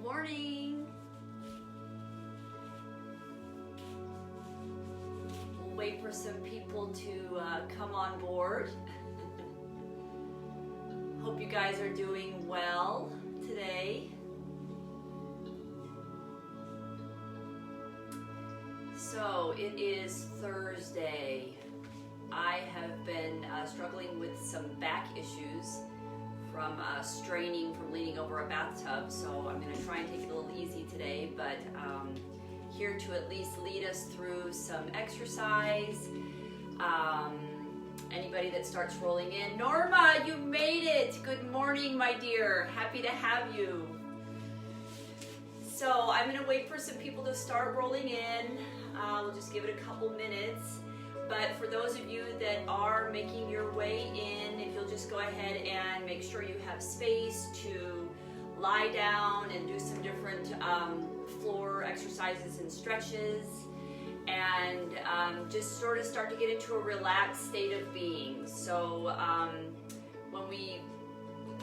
morning. We'll wait for some people to come on board. Hope you guys are doing well today. So it is Thursday. I have been struggling with some back issues from straining from leaning over a bathtub, so I'm going to try and take it a little easy today, but here to at least lead us through some exercise. Anybody that starts rolling in, Norma, you made it! Good morning, my dear. Happy to have you. So I'm going to wait for some people to start rolling in. We'll just give it a couple minutes. But for those of you that are making your way in, if you'll just go ahead and make sure you have space to lie down and do some different floor exercises and stretches, and just sort of start to get into a relaxed state of being. So when we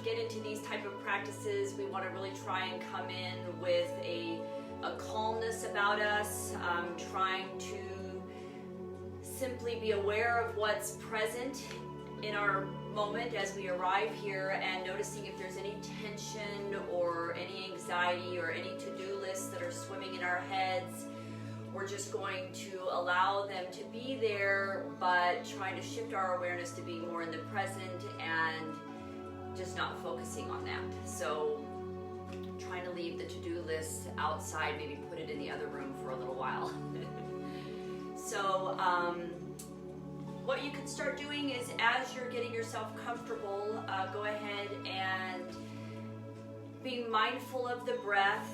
get into these type of practices, we want to really try and come in with a calmness about us, trying to simply be aware of what's present in our moment as we arrive here, and noticing if there's any tension or any anxiety or any to-do lists that are swimming in our heads. We're just going to allow them to be there, but trying to shift our awareness to be more in the present and just not focusing on that. So trying to leave the to-do list outside, maybe put it in the other room for a little while. So what you can start doing is, as you're getting yourself comfortable, go ahead and be mindful of the breath,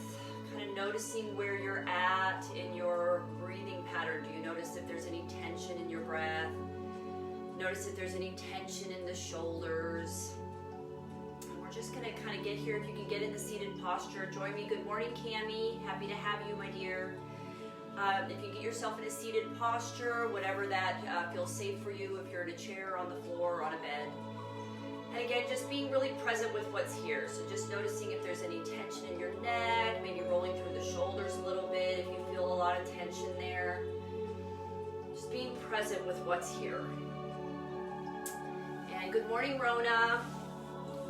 kind of noticing where you're at in your breathing pattern. Do you notice if there's any tension in your breath? Notice if there's any tension in the shoulders. And we're just going to kind of get here. If you can get in the seated posture, join me. Good morning, Cammie. Happy to have you, my dear. If you get yourself in a seated posture, whatever that feels safe for you, if you're in a chair, on the floor, or on a bed. And again, just being really present with what's here. So just noticing if there's any tension in your neck, maybe rolling through the shoulders a little bit if you feel a lot of tension there. Just being present with what's here. And good morning, Rona.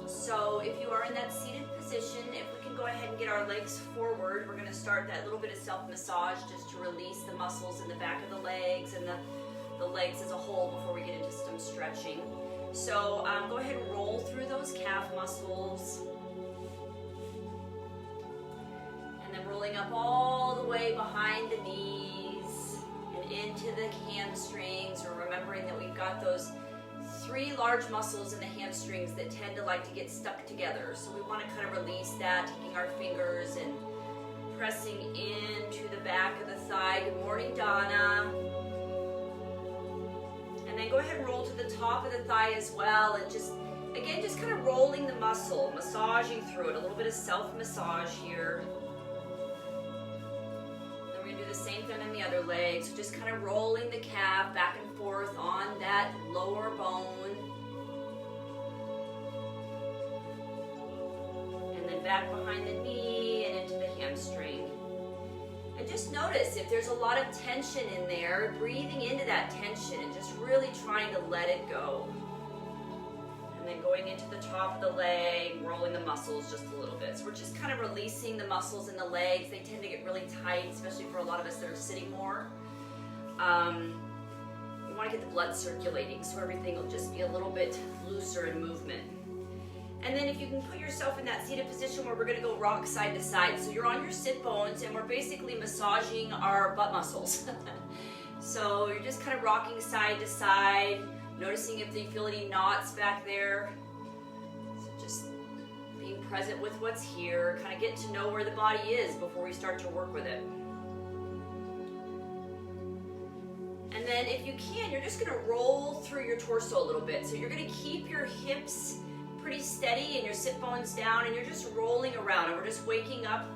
So if you are in that seated position, if we can go ahead and get our legs forward, we're going to start that little bit of self-massage just to release the muscles in the back of the legs and the legs as a whole before we get into some stretching. So go ahead and roll through those calf muscles. And then rolling up all the way behind the knees and into the hamstrings. We're remembering that we've got those 3 large muscles in the hamstrings that tend to like to get stuck together. So we want to kind of release that, taking our fingers and pressing into the back of the thigh. Good morning, Donna. And then go ahead and roll to the top of the thigh as well, and just, again, just kind of rolling the muscle, massaging through it, a little bit of self-massage here. Then we're going to do the same thing on the other leg, so just kind of rolling the calf back and forth on that lower bone. And then back behind the knee and into the hamstring. And just notice if there's a lot of tension in there, breathing into that tension and just really trying to let it go. And then going into the top of the leg, rolling the muscles just a little bit. So we're just kind of releasing the muscles in the legs. They tend to get really tight, especially for a lot of us that are sitting more. We want to get the blood circulating, so everything will just be a little bit looser in movement. And then if you can put yourself in that seated position where we're going to go rock side to side. So you're on your sit bones and we're basically massaging our butt muscles. So you're just kind of rocking side to side, noticing if you feel any knots back there. So just being present with what's here, kind of getting to know where the body is before we start to work with it. And then if you can, you're just going to roll through your torso a little bit. So you're going to keep your hips pretty steady and your sit bones down, and you're just rolling around, and we're just waking up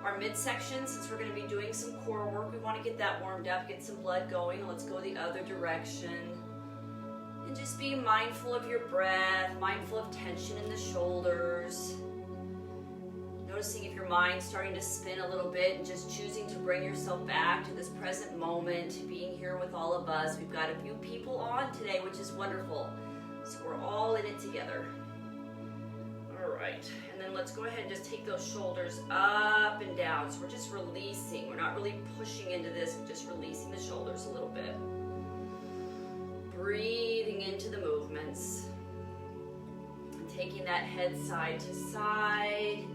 our midsection since we're going to be doing some core work. We want to get that warmed up, get some blood going. Let's go the other direction. And just be mindful of your breath, mindful of tension in the shoulders. Noticing if your mind's starting to spin a little bit and just choosing to bring yourself back to this present moment, being here with all of us. We've got a few people on today, which is wonderful. So we're all in it together. All right, and then let's go ahead and just take those shoulders up and down. So we're just releasing. We're not really pushing into this, we're just releasing the shoulders a little bit. Breathing into the movements. And taking that head side to side.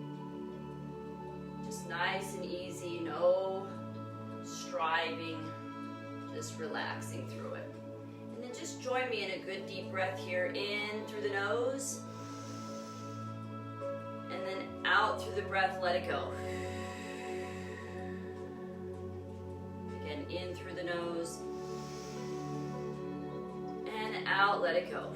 Just nice and easy, no striving, just relaxing through it. And then just join me in a good deep breath here, in through the nose, and then out through the breath, let it go. Again, in through the nose, and out, let it go.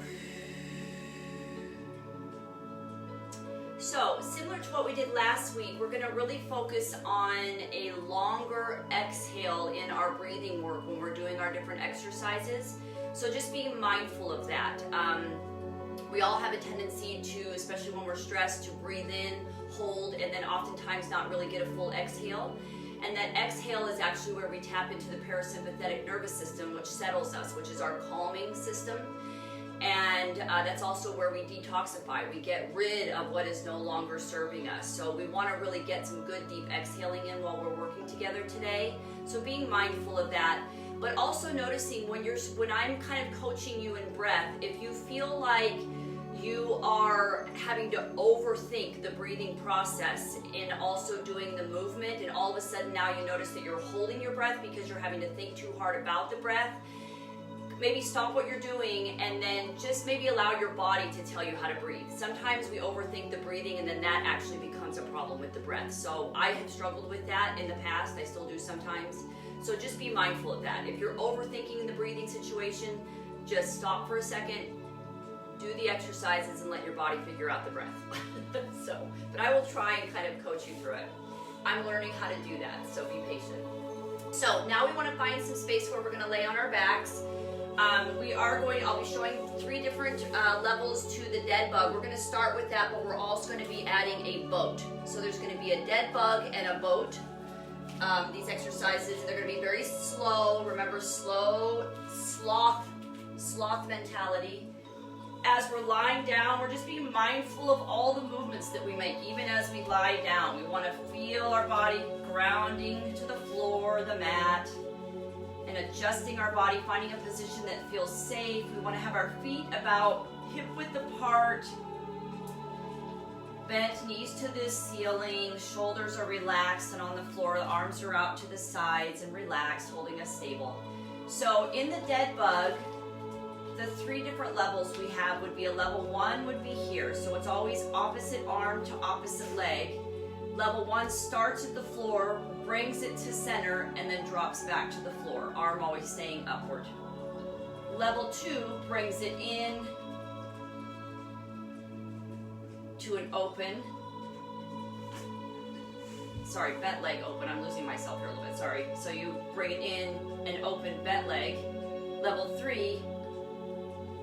So, similar to what we did last week, we're going to really focus on a longer exhale in our breathing work when we're doing our different exercises. So just being mindful of that. We all have a tendency to, especially when we're stressed, to breathe in, hold, and then oftentimes not really get a full exhale. And that exhale is actually where we tap into the parasympathetic nervous system, which settles us, which is our calming system. And that's also where we detoxify. We get rid of what is no longer serving us. So we want to really get some good deep exhaling in while we're working together today. So being mindful of that, but also noticing when I'm kind of coaching you in breath, if you feel like you are having to overthink the breathing process in also doing the movement, and all of a sudden now you notice that you're holding your breath because you're having to think too hard about the breath, maybe stop what you're doing and then just maybe allow your body to tell you how to breathe. Sometimes we overthink the breathing and then that actually becomes a problem with the breath. So I have struggled with that in the past. I still do sometimes. So just be mindful of that. If you're overthinking the breathing situation, just stop for a second, do the exercises and let your body figure out the breath. But I will try and kind of coach you through it. I'm learning how to do that, so be patient. So now we want to find some space where we're going to lay on our backs. I'll be showing 3 different levels to the dead bug. We're going to start with that, but we're also going to be adding a boat. So there's going to be a dead bug and a boat. These exercises, they're going to be very slow. Remember, slow, sloth mentality. As we're lying down, we're just being mindful of all the movements that we make, even as we lie down. We want to feel our body grounding to the floor, the mat, and adjusting our body, finding a position that feels safe. We want to have our feet about hip width apart, bent knees to the ceiling, shoulders are relaxed and on the floor, the arms are out to the sides and relaxed, holding us stable. So in the dead bug, the 3 different levels we have would be a level 1 would be here. So it's always opposite arm to opposite leg. Level 1 starts at the floor, brings it to center, and then drops back to the floor. Arm always staying upward. Level 2 brings it in to an open. Sorry, bent leg open. I'm losing myself here a little bit. Sorry. So you bring it in an open bent leg. Level 3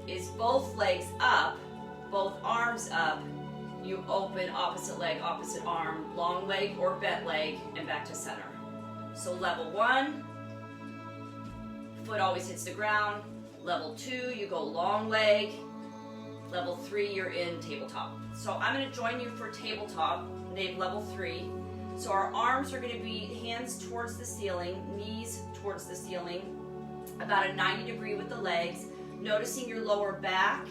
is both legs up, both arms up. You open opposite leg, opposite arm, long leg or bent leg, and back to center. So level 1, foot always hits the ground. Level 2, you go long leg. Level 3, you're in tabletop. So I'm going to join you for tabletop, level 3. So our arms are going to be hands towards the ceiling, knees towards the ceiling, about a 90 degree with the legs. Noticing your lower back.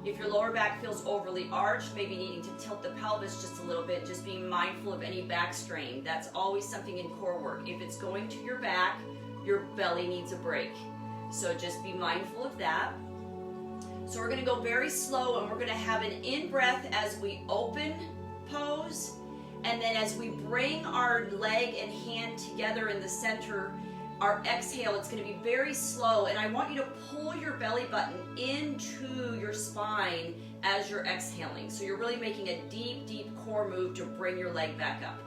If your lower back feels overly arched, maybe needing to tilt the pelvis just a little bit, just being mindful of any back strain. That's always something in core work. If it's going to your back, your belly needs a break. So just be mindful of that. So we're going to go very slow and we're going to have an in-breath as we open pose. And then as we bring our leg and hand together in the center, our exhale, it's going to be very slow, and I want you to pull your belly button into your spine as you're exhaling. So you're really making a deep, deep core move to bring your leg back up.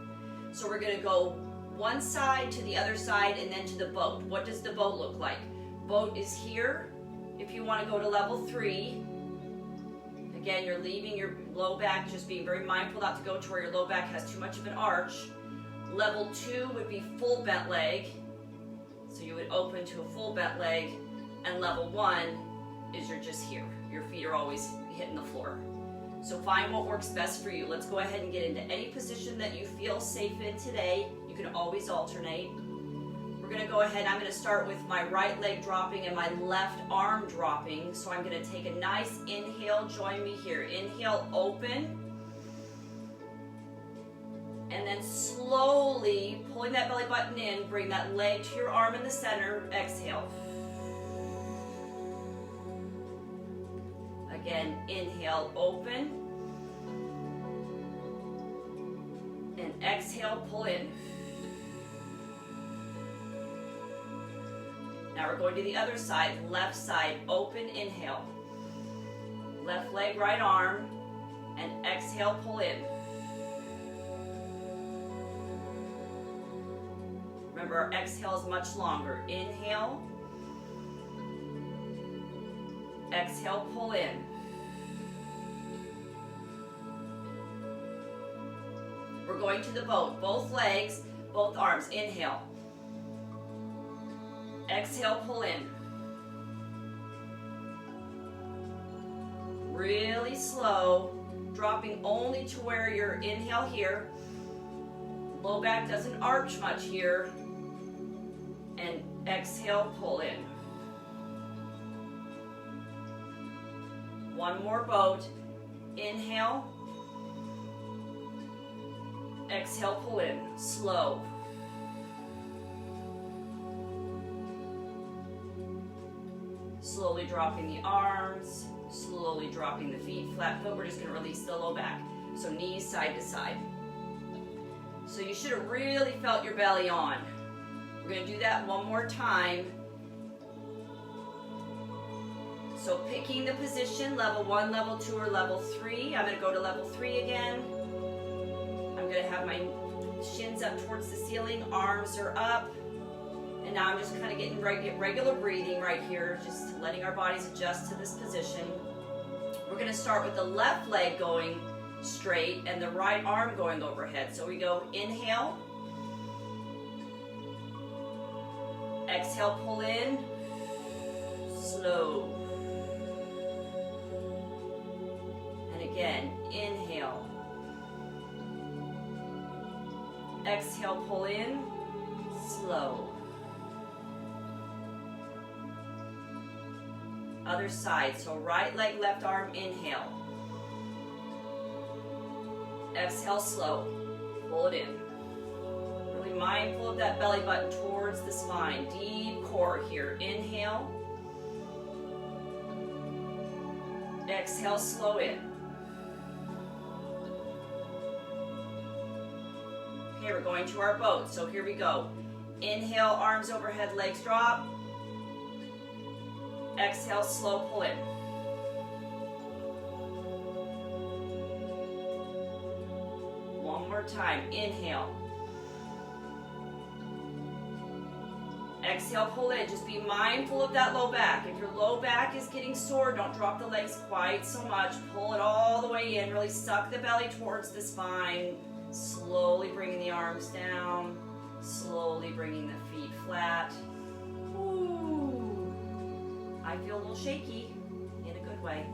So we're going to go one side to the other side and then to the boat. What does the boat look like? Boat is here. If you want to go to level 3, Again, you're leaving your low back, just being very mindful not to go to where your low back has too much of an arch. Level 2 would be full bent leg. So you would open to a full bent leg. And level 1 is you're just here. Your feet are always hitting the floor. So find what works best for you. Let's go ahead and get into any position that you feel safe in today. You can always alternate. We're going to go ahead. I'm going to start with my right leg dropping and my left arm dropping. So I'm going to take a nice inhale. Join me here. Inhale, open. And then slowly pulling that belly button in, bring that leg to your arm in the center. Exhale. Again, inhale, open. And exhale, pull in. Now we're going to the other side, left side, open, inhale. Left leg, right arm, and exhale, pull in. Remember, our exhale is much longer. Inhale. Exhale, pull in. We're going to the boat. Both legs, both arms. Inhale. Exhale, pull in. Really slow, dropping only to where your inhale here. Low back doesn't arch much here. And exhale, pull in. One more boat. Inhale. Exhale, pull in. Slow. Slowly dropping the arms. Slowly dropping the feet. Flat foot. We're just going to release the low back. So knees side to side. So you should have really felt your belly on. We're going to do that one more time. So picking the position, level 1, level 2, or level 3. I'm going to go to level 3 again. I'm going to have my shins up towards the ceiling, arms are up. And now I'm just kind of getting regular breathing right here, just letting our bodies adjust to this position. We're going to start with the left leg going straight and the right arm going overhead. So we go inhale. Exhale, pull in. Slow. Again, inhale. Exhale, pull in. Slow. Other side. So right leg, left arm, inhale. Exhale, slow. Pull it in. Really mindful of that belly button towards the spine. Deep core here. Inhale. Exhale, slow in. Okay, we're going to our boat. So here we go. Inhale, arms overhead, legs drop. Exhale, slow pull in. One more time. Inhale. Exhale, pull in. Just be mindful of that low back. If your low back is getting sore, don't drop the legs quite so much. Pull it all the way in. Really suck the belly towards the spine. Slowly bringing the arms down. Slowly bringing the feet flat. Ooh. I feel a little shaky in a good way.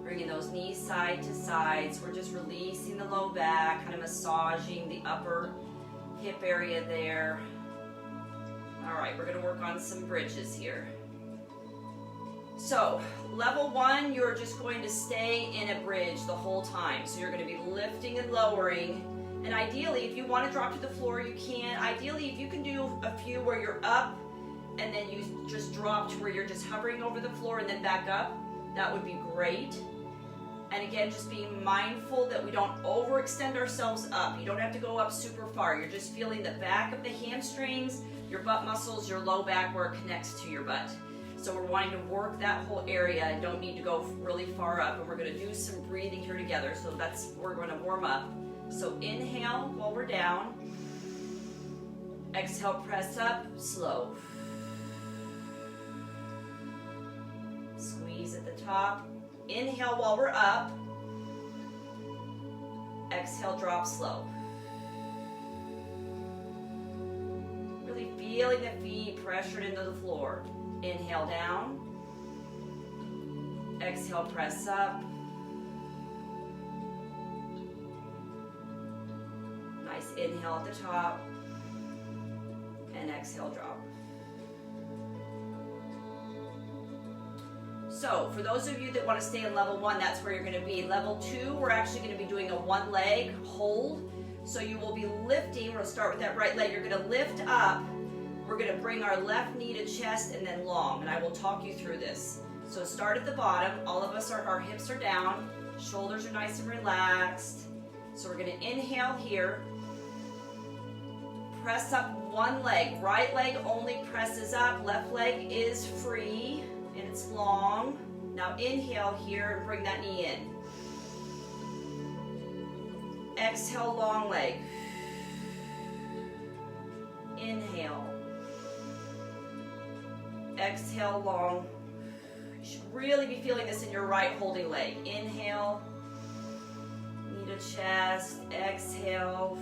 Bringing those knees side to side. So we're just releasing the low back, kind of massaging the upper hip area there. All right, we're going to work on some bridges here. So, level 1, you're just going to stay in a bridge the whole time. So you're going to be lifting and lowering. And ideally, if you want to drop to the floor, you can. Ideally, if you can do a few where you're up and then you just drop to where you're just hovering over the floor and then back up, that would be great. And again, just being mindful that we don't overextend ourselves up. You don't have to go up super far. You're just feeling the back of the hamstrings, your butt muscles, your low back where it connects to your butt. So we're wanting to work that whole area and don't need to go really far up. And we're going to do some breathing here together. So that's where we're going to warm up. So inhale while we're down. Exhale, press up, slow. Squeeze at the top. inhale while we're up. Exhale, drop slow. Really feeling the feet pressured into the floor. Inhale down. Exhale, press up. Nice inhale at the top. And exhale, drop. So for those of you that want to stay in level 1, that's where you're going to be. Level 2, we're actually going to be doing a one leg hold. So you will be lifting. We'll start with that right leg. You're going to lift up. We're going to bring our left knee to chest and then long. And I will talk you through this. So start at the bottom. All of us, our hips are down. Shoulders are nice and relaxed. So we're going to inhale here. Press up one leg. Right leg only presses up. Left leg is free. And it's long. Now inhale here and bring that knee in. Exhale, long leg. Inhale. Exhale, long. You should really be feeling this in your right holding leg. Inhale. Knee to chest. Exhale.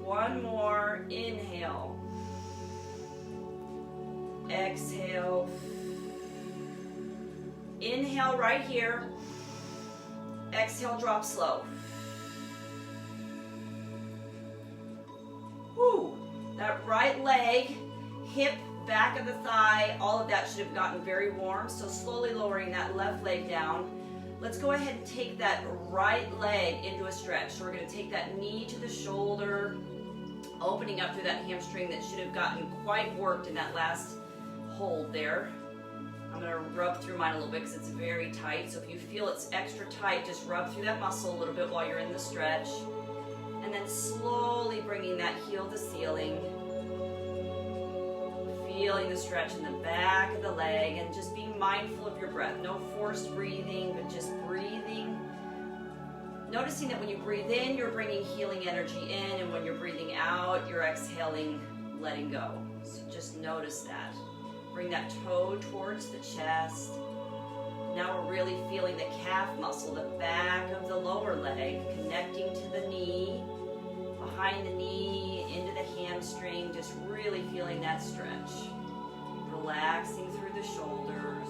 One more. Inhale. Exhale. Inhale right here. Exhale, drop slow. Woo. That right leg, hip, back of the thigh, all of that should have gotten very warm. So slowly lowering that left leg down. Let's go ahead and take that right leg into a stretch. So we're going to take that knee to the shoulder, opening up through that hamstring that should have gotten quite worked in that last hold there. I'm going to rub through mine a little bit because it's very tight. So if you feel it's extra tight, just rub through that muscle a little bit while you're in the stretch. And then slowly bringing that heel to ceiling. Feeling the stretch in the back of the leg and just being mindful of your breath. No forced breathing, but just breathing. Noticing that when you breathe in, you're bringing healing energy in, and when you're breathing out, you're exhaling, letting go. So just notice that. Bring that toe towards the chest. Now we're really feeling the calf muscle, the back of the lower leg, connecting to the knee, behind the knee, into the hamstring, just really feeling that stretch. Relaxing through the shoulders.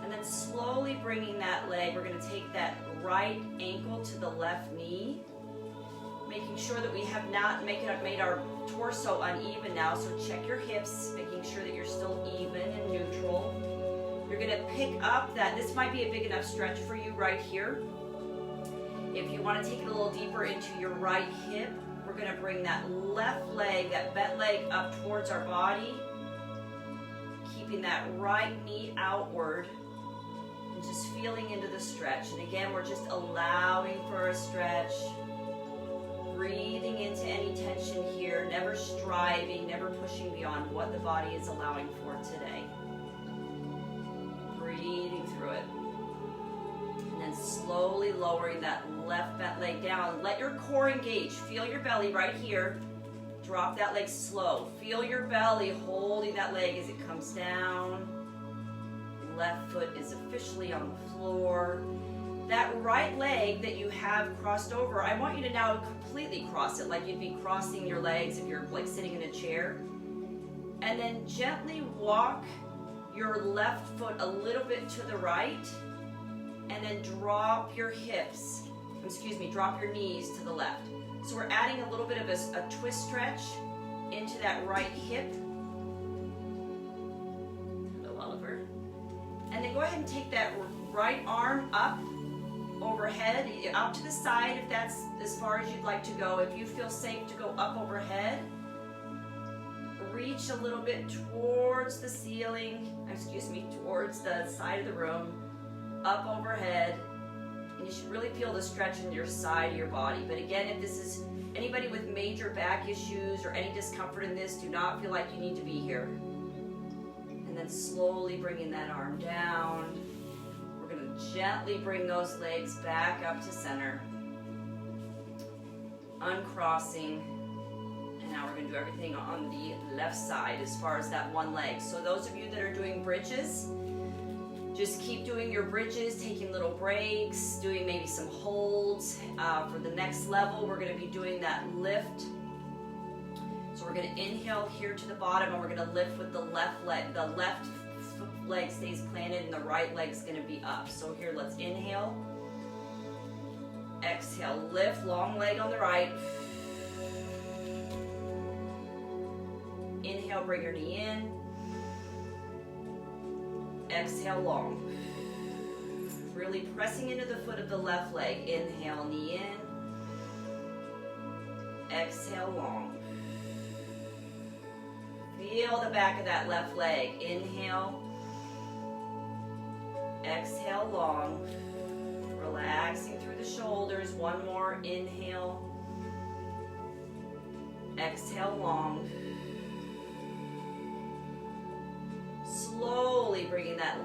And then slowly bringing that leg, we're going to take that right ankle to the left knee, making sure that we have not made our torso uneven now, so check your hips, making sure that you're still even and neutral. You're going to pick up that, this might be a big enough stretch for you right here. If you want to take it a little deeper into your right hip, we're going to bring that left leg, that bent leg up towards our body, keeping that right knee outward, and just feeling into the stretch. And again, we're just allowing for a stretch. Breathing into any tension here, never striving, never pushing beyond what the body is allowing for today. Breathing through it. And then slowly lowering that left bent leg down. Let your core engage. Feel your belly right here. Drop that leg slow. Feel your belly holding that leg as it comes down. Left foot is officially on the floor. That right leg that you have crossed over, I want you to now completely cross it like you'd be crossing your legs if you're like sitting in a chair. And then gently walk your left foot a little bit to the right, and then drop your hips, drop your knees to the left. So we're adding a little bit of a twist stretch into that right hip. Hello, Oliver. And then go ahead and take that right arm up overhead, out to the side if that's as far as you'd like to go. If you feel safe to go up overhead, reach a little bit towards the ceiling, towards the side of the room, up overhead, and you should really feel the stretch in your side of your body. But again, if this is anybody with major back issues or any discomfort in this, do not feel like you need to be here. And then slowly bringing that arm down. Gently bring those legs back up to center. Uncrossing. And now we're going to do everything on the left side as far as that one leg. So those of you that are doing bridges, Just keep doing your bridges, taking little breaks, doing maybe some holds. For the next level, we're going to be doing that lift. So we're going to inhale here to the bottom, and we're going to lift with the left leg. The left leg stays planted, and the right leg's going to be up. So here, let's inhale. Exhale, lift, long leg on the right. Inhale, bring your knee in. Exhale, long. Really pressing into the foot of the left leg. Inhale, knee in. Exhale, long. Feel the back of that left leg. Inhale. Exhale, long. Relaxing through the shoulders. One more. Inhale. Exhale, long. Slowly bringing that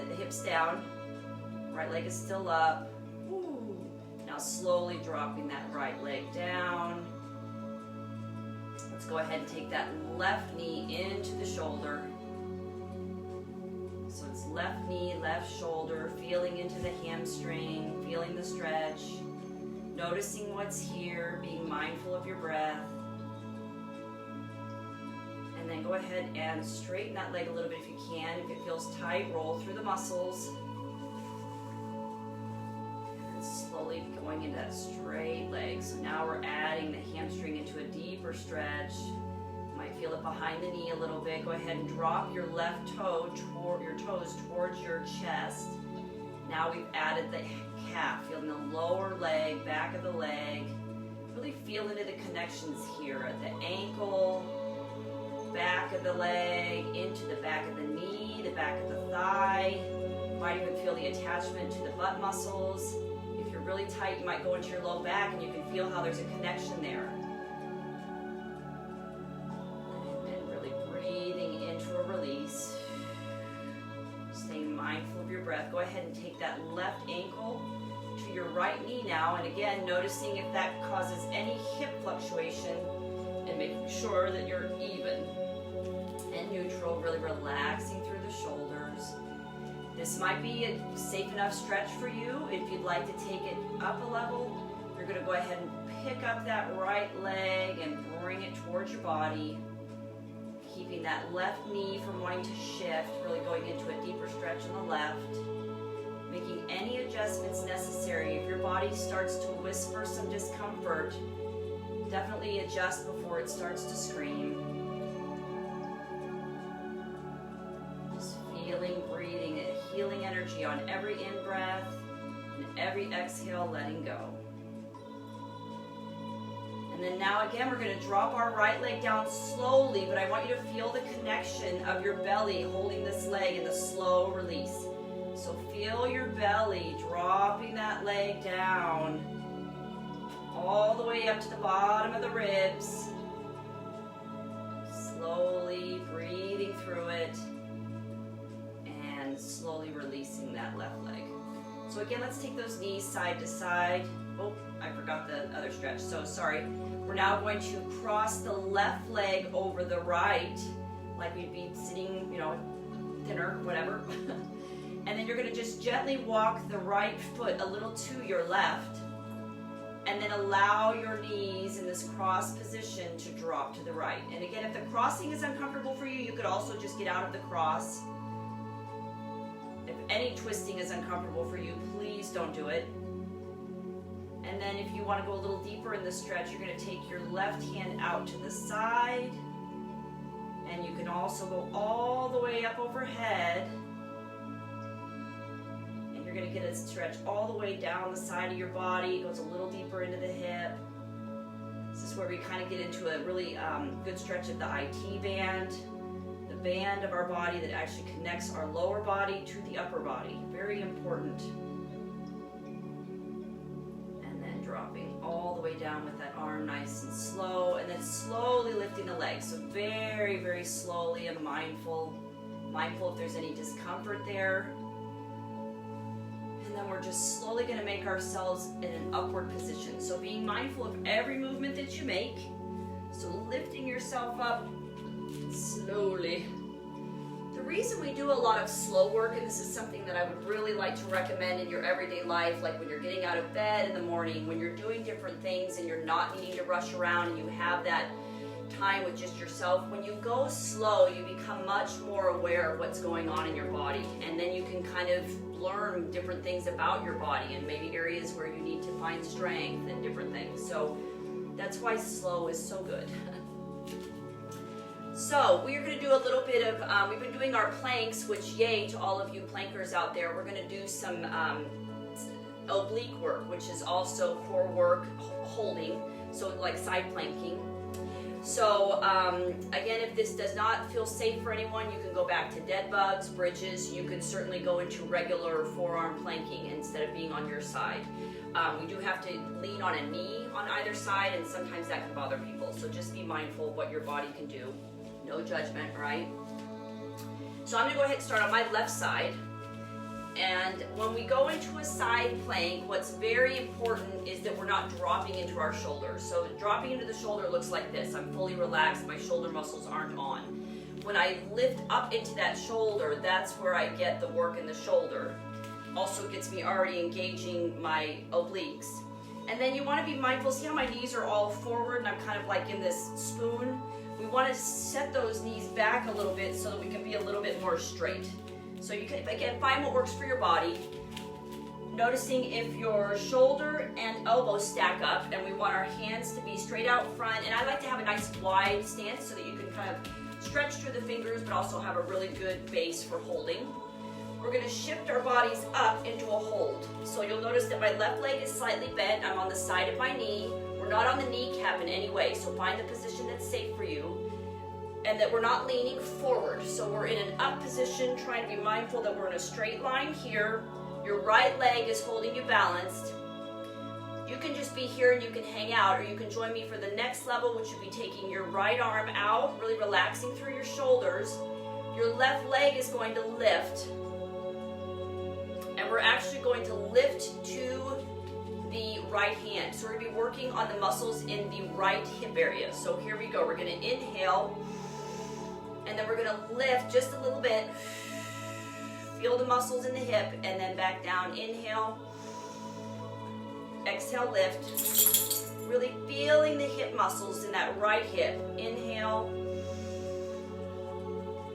the hips down. Right leg is still up. Ooh. Now slowly dropping that right leg down. Let's go ahead and take that left knee into the shoulder. So it's left knee, left shoulder, feeling into the hamstring, feeling the stretch, noticing what's here, being mindful of your breath. And then go ahead and straighten that leg a little bit if you can. If it feels tight, roll through the muscles. And slowly going into that straight leg. So now we're adding the hamstring into a deeper stretch. You might feel it behind the knee a little bit. Go ahead and drop your left toe toward your toes towards your chest. Now we've added the calf, feeling the lower leg, back of the leg. Really feel into the connections here at the ankle, back of the leg, into the back of the knee, the back of the thigh. You might even feel the attachment to the butt muscles. If you're really tight, you might go into your low back and you can feel how there's a connection there. And then really breathing into a release. Staying mindful of your breath. Go ahead and take that left ankle to your right knee now. And again, noticing if that causes any hip fluctuation and making sure that you're even and neutral, really relaxing through the shoulders. This might be a safe enough stretch for you. If you'd like to take it up a level, you're going to go ahead and pick up that right leg and bring it towards your body, keeping that left knee from wanting to shift, really going into a deeper stretch on the left, making any adjustments necessary. If your body starts to whisper some discomfort, definitely adjust before it starts to scream. Just feeling, breathing, and healing energy on every in-breath and every exhale, letting go. And then now again, we're going to drop our right leg down slowly, but I want you to feel the connection of your belly holding this leg in the slow release. So feel your belly dropping that leg down all the way up to the bottom of the ribs. Slowly breathing through it and slowly releasing that left leg. So again, let's take those knees side to side. Oh, I forgot the other stretch, so sorry. We're now going to cross the left leg over the right, like we'd be sitting, dinner, whatever. And then you're going to just gently walk the right foot a little to your left, and then allow your knees in this cross position to drop to the right. And again, if the crossing is uncomfortable for you, you could also just get out of the cross. If any twisting is uncomfortable for you, please don't do it. And then if you want to go a little deeper in the stretch, you're going to take your left hand out to the side. And you can also go all the way up overhead. And you're going to get a stretch all the way down the side of your body. It goes a little deeper into the hip. This is where we kind of get into a really good stretch of the IT band. The band of our body that actually connects our lower body to the upper body. Very important. Dropping all the way down with that arm nice and slow, and then slowly lifting the legs. So very, very slowly and mindful if there's any discomfort there. And then we're just slowly going to make ourselves in an upward position. So being mindful of every movement that you make. So lifting yourself up slowly. The reason we do a lot of slow work, and this is something that I would really like to recommend in your everyday life, like when you're getting out of bed in the morning, when you're doing different things and you're not needing to rush around and you have that time with just yourself, when you go slow, you become much more aware of what's going on in your body, and then you can kind of learn different things about your body and maybe areas where you need to find strength and different things. So that's why slow is so good. So we're going to do a little bit of, we've been doing our planks, which yay to all of you plankers out there. We're going to do some oblique work, which is also core work, holding, so like side planking. So again, if this does not feel safe for anyone, you can go back to dead bugs, bridges. You can certainly go into regular forearm planking instead of being on your side. We do have to lean on a knee on either side, and sometimes that can bother people. So just be mindful of what your body can do. No judgment, right? So I'm going to go ahead and start on my left side. And when we go into a side plank, what's very important is that we're not dropping into our shoulders. So dropping into the shoulder looks like this. I'm fully relaxed, my shoulder muscles aren't on. When I lift up into that shoulder, that's where I get the work in the shoulder. Also gets me already engaging my obliques. And then you want to be mindful, see how my knees are all forward and I'm kind of like in this spoon? We want to set those knees back a little bit so that we can be a little bit more straight. So you can, again, find what works for your body. Noticing if your shoulder and elbow stack up, and we want our hands to be straight out front. And I like to have a nice wide stance so that you can kind of stretch through the fingers, but also have a really good base for holding. We're going to shift our bodies up into a hold. So you'll notice that my left leg is slightly bent. I'm on the side of my knee. We're not on the kneecap in any way, so find the position that's safe for you. And that we're not leaning forward. So we're in an up position, trying to be mindful that we're in a straight line here. Your right leg is holding you balanced. You can just be here and you can hang out, or you can join me for the next level, which would be taking your right arm out, really relaxing through your shoulders. Your left leg is going to lift. And we're actually going to lift to the right hand. So we're going to be working on the muscles in the right hip area. So here we go. We're going to inhale, and then we're going to lift just a little bit. Feel the muscles in the hip, and then back down. Inhale. Exhale, lift. Really feeling the hip muscles in that right hip. Inhale.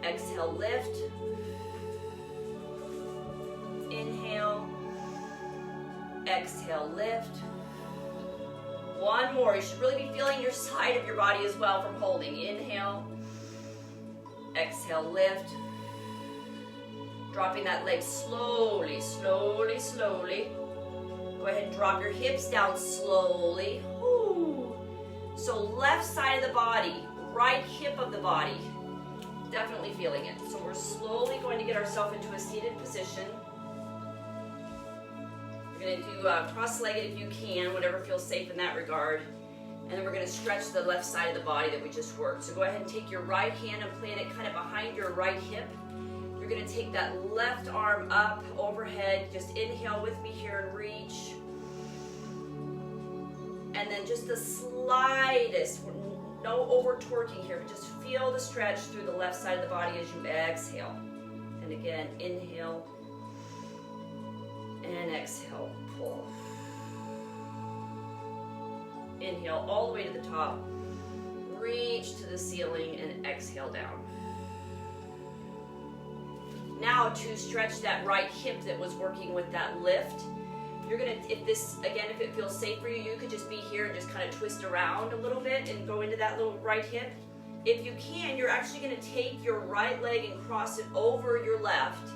Exhale, lift. Inhale. Exhale, lift. One more. You should really be feeling your side of your body as well from holding. Inhale. Exhale, lift. Dropping that leg slowly, slowly, slowly. Go ahead and drop your hips down slowly. Woo. So left side of the body, right hip of the body. Definitely feeling it. So we're slowly going to get ourselves into a seated position. We're going to do cross-legged if you can, whatever feels safe in that regard. And then we're going to stretch the left side of the body that we just worked. So go ahead and take your right hand and plant it kind of behind your right hip. You're going to take that left arm up overhead. Just inhale with me here and reach. And then just the slightest, no over torquing here, but just feel the stretch through the left side of the body as you exhale. And again, inhale and exhale, pull. Inhale all the way to the top, reach to the ceiling, and exhale down. Now to stretch that right hip that was working with that lift, you're gonna, if it feels safe for you, you could just be here and just kind of twist around a little bit and go into that little right hip. If you can, you're actually gonna take your right leg and cross it over your left,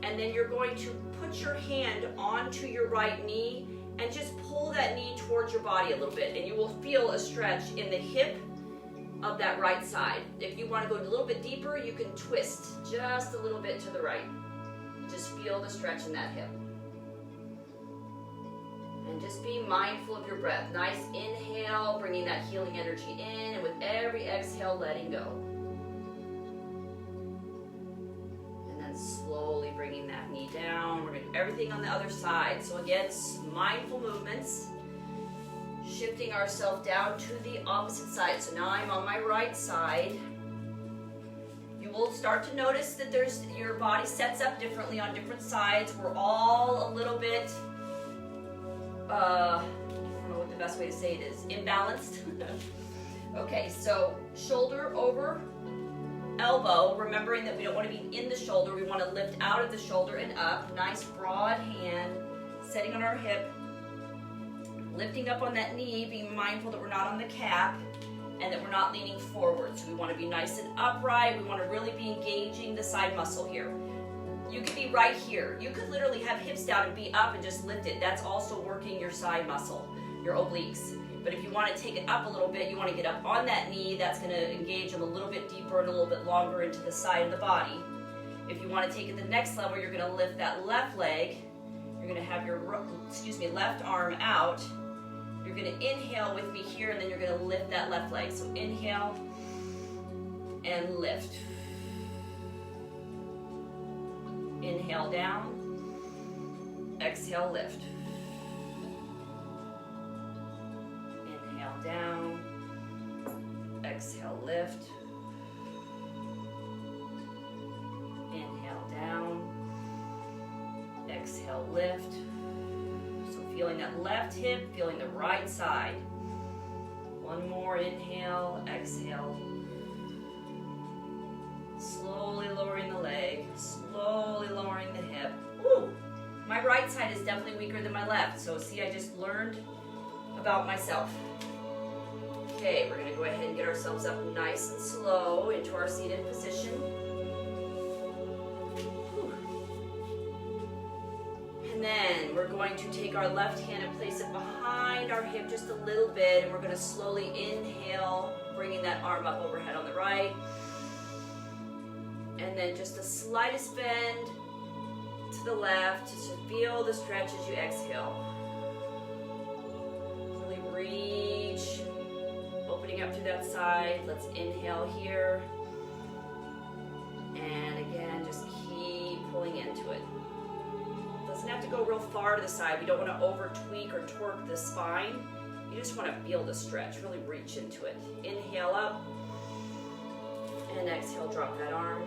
and then you're going to put your hand onto your right knee and just pull that knee towards your body a little bit, and you will feel a stretch in the hip of that right side. If you want to go a little bit deeper, you can twist just a little bit to the right. Just feel the stretch in that hip. And just be mindful of your breath. Nice inhale, bringing that healing energy in, and with every exhale, letting go. And then slowly bringing that knee down. We're going to do everything on the other side. So again, mindful movements. Shifting ourselves down to the opposite side. So now I'm on my right side. You will start to notice that your body sets up differently on different sides. We're all a little bit, I don't know what the best way to say it is, imbalanced. Okay, so shoulder over elbow, remembering that we don't want to be in the shoulder. We want to lift out of the shoulder and up. Nice broad hand, setting on our hip, lifting up on that knee, being mindful that we're not on the cap and that we're not leaning forward. So we want to be nice and upright. We want to really be engaging the side muscle here. You could be right here. You could literally have hips down and be up and just lift it. That's also working your side muscle, your obliques. But if you want to take it up a little bit, you want to get up on that knee. That's going to engage them a little bit deeper and a little bit longer into the side of the body. If you want to take it to the next level, you're going to lift that left leg. You're going to have your left arm out. You're going to inhale with me here, and then you're going to lift that left leg. So inhale and lift. Inhale down. Exhale, lift. Inhale down. Exhale, lift. Inhale down. Exhale, lift. Feeling that left hip, feeling the right side. One more, inhale, exhale. Slowly lowering the leg, slowly lowering the hip. Ooh, my right side is definitely weaker than my left, so see, I just learned about myself. Okay, we're gonna go ahead and get ourselves up nice and slow into our seated position. And then we're going to take our left hand and place it behind our hip just a little bit, and we're going to slowly inhale, bringing that arm up overhead on the right. And then just the slightest bend to the left, just to feel the stretch as you exhale. Really reach, opening up through that side. Let's inhale here. And again, just keep pulling into it. Doesn't have to go real far to the side. We don't want to over tweak or torque the spine. You just want to feel the stretch, really reach into it. Inhale up, and exhale, drop that arm.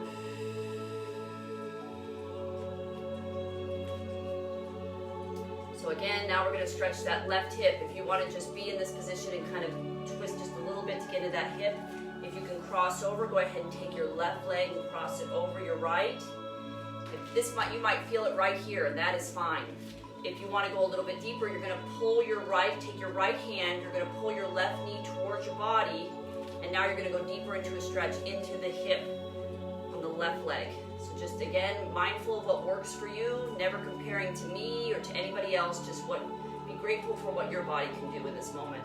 So again, now we're going to stretch that left hip. If you want to just be in this position and kind of twist just a little bit to get into that hip, if you can cross over, go ahead and take your left leg and cross it over your right. You might feel it right here, and that is fine. If you want to go a little bit deeper, you're going to pull your right, take your right hand, you're going to pull your left knee towards your body, and now you're going to go deeper into a stretch into the hip on the left leg. So just again, mindful of what works for you, never comparing to me or to anybody else, just be grateful for what your body can do in this moment.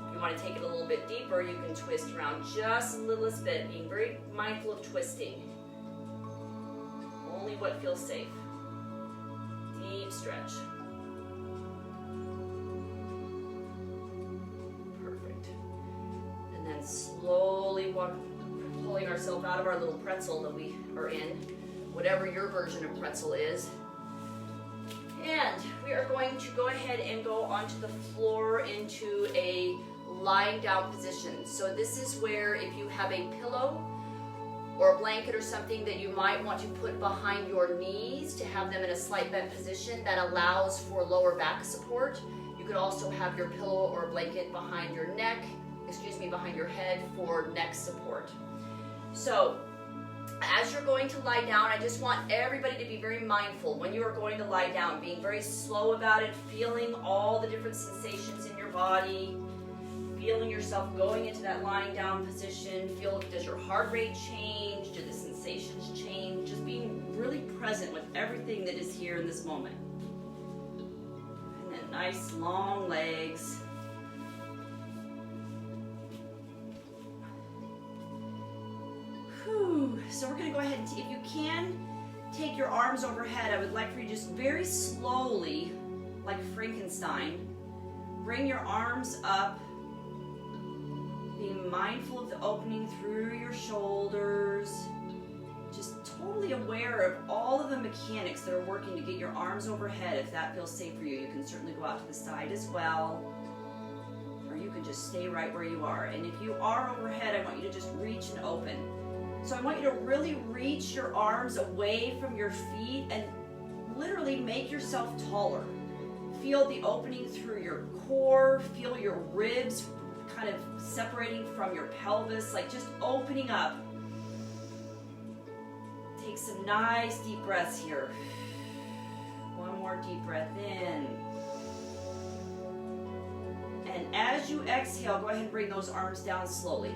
If you want to take it a little bit deeper, you can twist around just a littlest bit, being very mindful of twisting. Only what feels safe. Deep stretch. Perfect. And then slowly pulling ourselves out of our little pretzel that we are in, whatever your version of pretzel is. And we are going to go ahead and go onto the floor into a lying down position. So this is where if you have a pillow or a blanket or something that you might want to put behind your knees to have them in a slight bent position that allows for lower back support. You could also have your pillow or a blanket behind your behind your head for neck support. So as you're going to lie down, I just want everybody to be very mindful when you are going to lie down, being very slow about it, feeling all the different sensations in your body, feeling yourself going into that lying down position. Feel, does your heart rate change? Do the sensations change? Just being really present with everything that is here in this moment. And then nice long legs. Whew. So we're going to go ahead and, if you can, take your arms overhead. I would like for you to just very slowly, like Frankenstein, bring your arms up. Being mindful of the opening through your shoulders, just totally aware of all of the mechanics that are working to get your arms overhead. If that feels safe for you, you can certainly go out to the side as well, or you can just stay right where you are. And if you are overhead, I want you to just reach and open. So I want you to really reach your arms away from your feet and literally make yourself taller. Feel the opening through your core, feel your ribs kind of separating from your pelvis, like just opening up. Take some nice deep breaths here. One more deep breath in. And as you exhale, go ahead and bring those arms down slowly.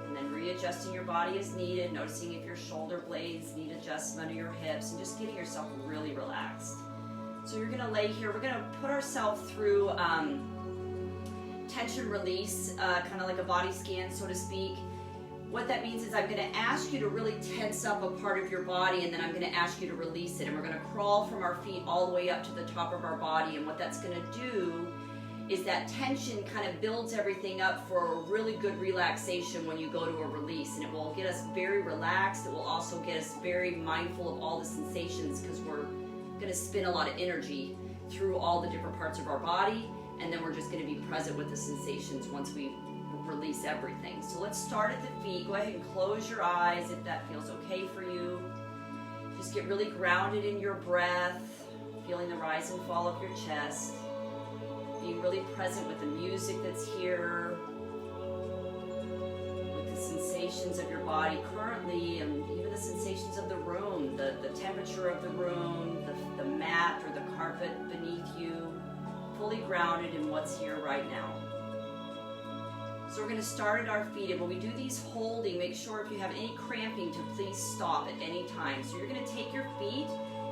And then readjusting your body as needed, noticing if your shoulder blades need adjustment or your hips, and just getting yourself really relaxed. So you're gonna lay here, we're gonna put ourselves through tension release, kind of like a body scan, so to speak. What that means is I'm going to ask you to really tense up a part of your body, and then I'm going to ask you to release it. And we're going to crawl from our feet all the way up to the top of our body. And what that's going to do is that tension kind of builds everything up for a really good relaxation when you go to a release. And it will get us very relaxed. It will also get us very mindful of all the sensations, because we're going to spin a lot of energy through all the different parts of our body. And then we're just going to be present with the sensations once we release everything. So let's start at the feet. Go ahead and close your eyes if that feels okay for you. Just get really grounded in your breath, feeling the rise and fall of your chest, being really present with the music that's here, with the sensations of your body currently, and even the sensations of the room, the temperature of the room, the mat or the carpet beneath you, fully grounded in what's here right now. So we're going to start at our feet, and when we do these holding, make sure if you have any cramping to please stop at any time. So you're going to take your feet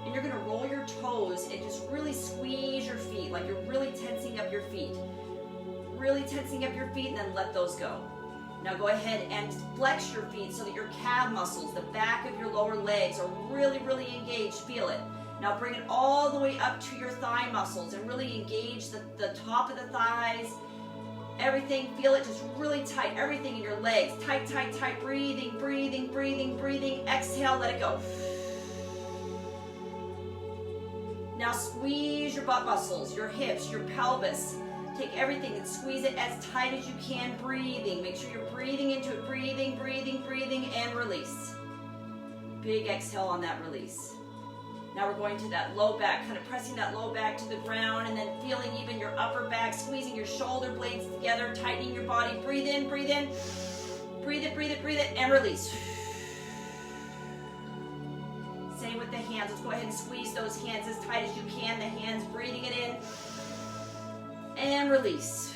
and you're going to roll your toes and just really squeeze your feet, like you're really tensing up your feet. Really tensing up your feet, and then let those go. Now go ahead and flex your feet so that your calf muscles, the back of your lower legs, are really, really engaged. Feel it. Now bring it all the way up to your thigh muscles and really engage the top of the thighs. Everything, feel it just really tight. Everything in your legs, tight, tight, tight. Breathing, breathing, breathing, breathing. Exhale, let it go. Now squeeze your butt muscles, your hips, your pelvis. Take everything and squeeze it as tight as you can. Breathing. Make sure you're breathing into it. Breathing, breathing, breathing, and release. Big exhale on that release. Now we're going to that low back, kind of pressing that low back to the ground, and then feeling even your upper back, squeezing your shoulder blades together, tightening your body. Breathe in, breathe in. Breathe it, breathe it, breathe it, and release. Same with the hands. Let's go ahead and squeeze those hands as tight as you can. The hands, breathing it in. And release.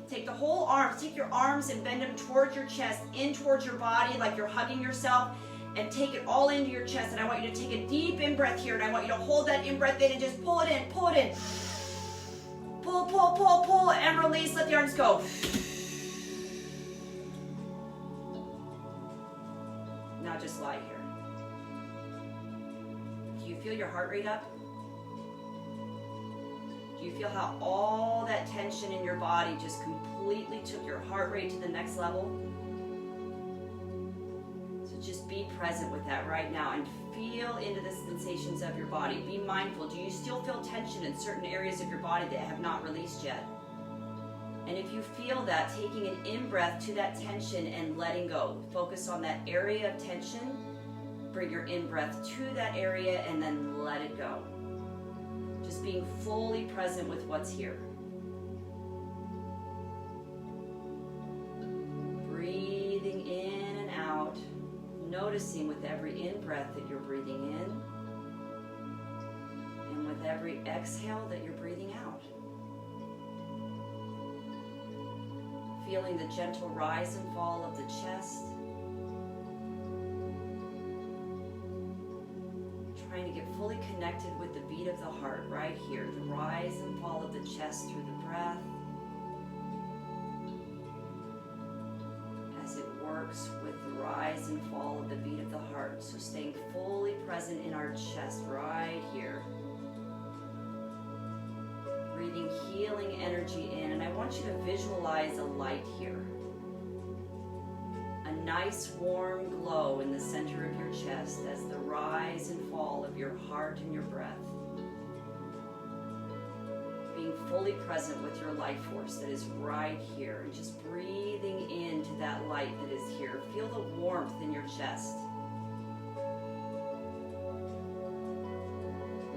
Take the whole arms, take your arms and bend them towards your chest, in towards your body, like you're hugging yourself. And take it all into your chest, and I want you to take a deep in-breath here, and I want you to hold that in-breath in and just pull it in, pull it in. Pull, pull, pull, pull, and release. Let the arms go. Now just lie here. Do you feel your heart rate up? Do you feel how all that tension in your body just completely took your heart rate to the next level? Just be present with that right now and feel into the sensations of your body. Be mindful. Do you still feel tension in certain areas of your body that have not released yet? And if you feel that, taking an in-breath to that tension and letting go. Focus on that area of tension. Bring your in-breath to that area and then let it go. Just being fully present with what's here. Breathing in and out. Noticing with every in-breath that you're breathing in, and with every exhale that you're breathing out. Feeling the gentle rise and fall of the chest. Trying to get fully connected with the beat of the heart right here. The rise and fall of the chest through the breath. As it works with the rise and fall of the beat of the heart. So staying fully present in our chest right here. Breathing healing energy in, and I want you to visualize a light here. A nice warm glow in the center of your chest as the rise and fall of your heart and your breath. Being fully present with your life force that is right here, and just breathing into that light that is here. Feel the warmth in your chest.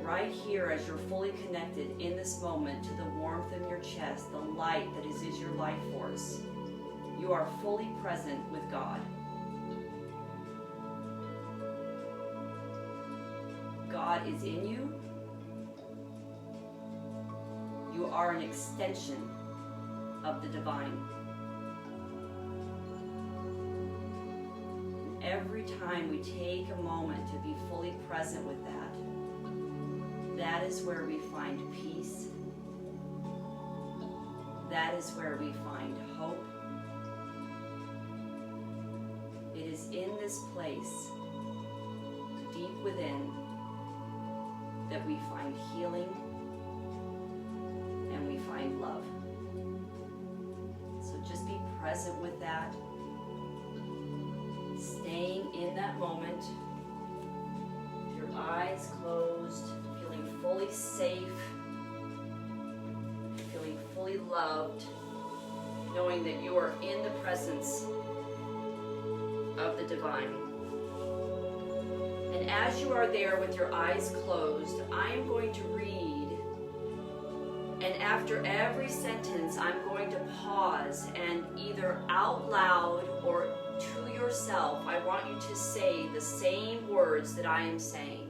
Right here, as you're fully connected in this moment to the warmth in your chest, the light that is your life force, you are fully present with God. God is in you. You are an extension of the divine. And every time we take a moment to be fully present with that is where we find peace. That is where we find hope. It is in this place, deep within, that we find healing and we find love. So just be present with that, staying in that moment, with your eyes closed, feeling fully safe, feeling fully loved, knowing that you are in the presence of the divine. And as you are there with your eyes closed, I am going to read, and after every sentence I'm going to pause, and either out loud or to yourself I want you to say the same words that I am saying.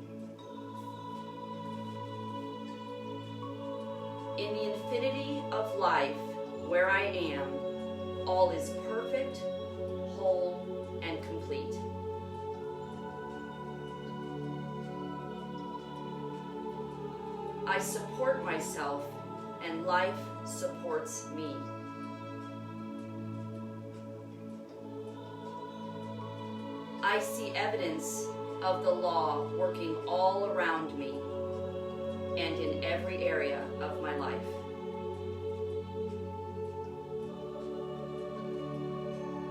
In the infinity of life where I am, all is perfect, whole, and complete. I support myself, and life supports me. I see evidence of the law working all around me and in every area of my life.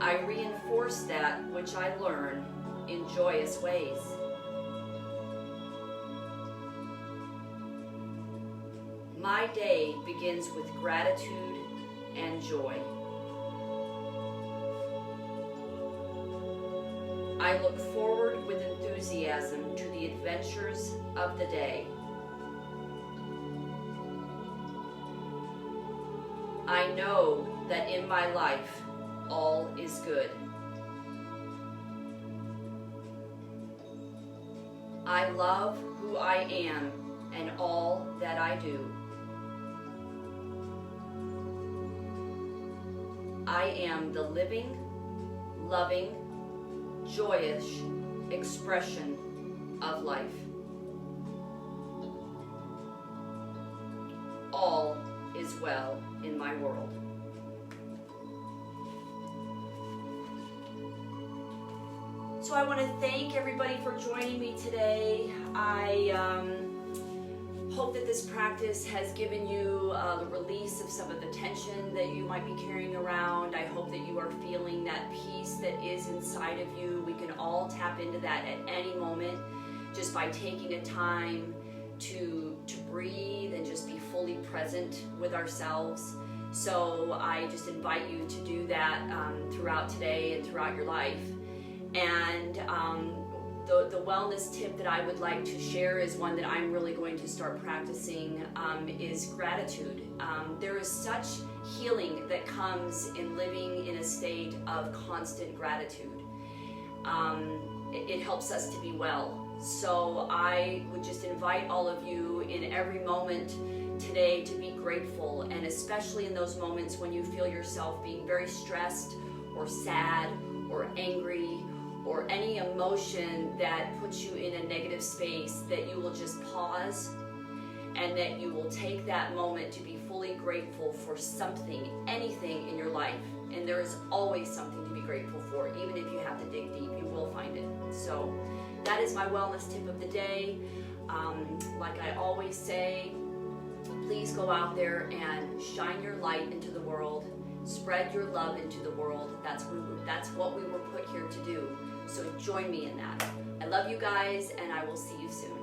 I reinforce that which I learn in joyous ways. My day begins with gratitude and joy. I look forward with enthusiasm to the adventures of the day. I know that in my life, all is good. I love who I am and all that I do. I am the living, loving, joyous expression of life. All is well in my world. So I want to thank everybody for joining me today. I hope that this practice has given you the release of some of the tension that you might be carrying around. I hope that you are feeling that peace that is inside of you. We can all tap into that at any moment just by taking a time to breathe and just be fully present with ourselves. So I just invite you to do that throughout today and throughout your life. And the wellness tip that I would like to share is one that I'm really going to start practicing, is gratitude. There is such healing that comes in living in a state of constant gratitude. It helps us to be well. So I would just invite all of you in every moment today to be grateful, and especially in those moments when you feel yourself being very stressed or sad or angry or any emotion that puts you in a negative space, that you will just pause and that you will take that moment to be fully grateful for something, anything in your life. And there is always something to be grateful for. Even if you have to dig deep, you will find it. So that is my wellness tip of the day. Like I always say, please go out there and shine your light into the world Spread your love into the world. That's what we were put here to do. So join me in that. I love you guys, and I will see you soon.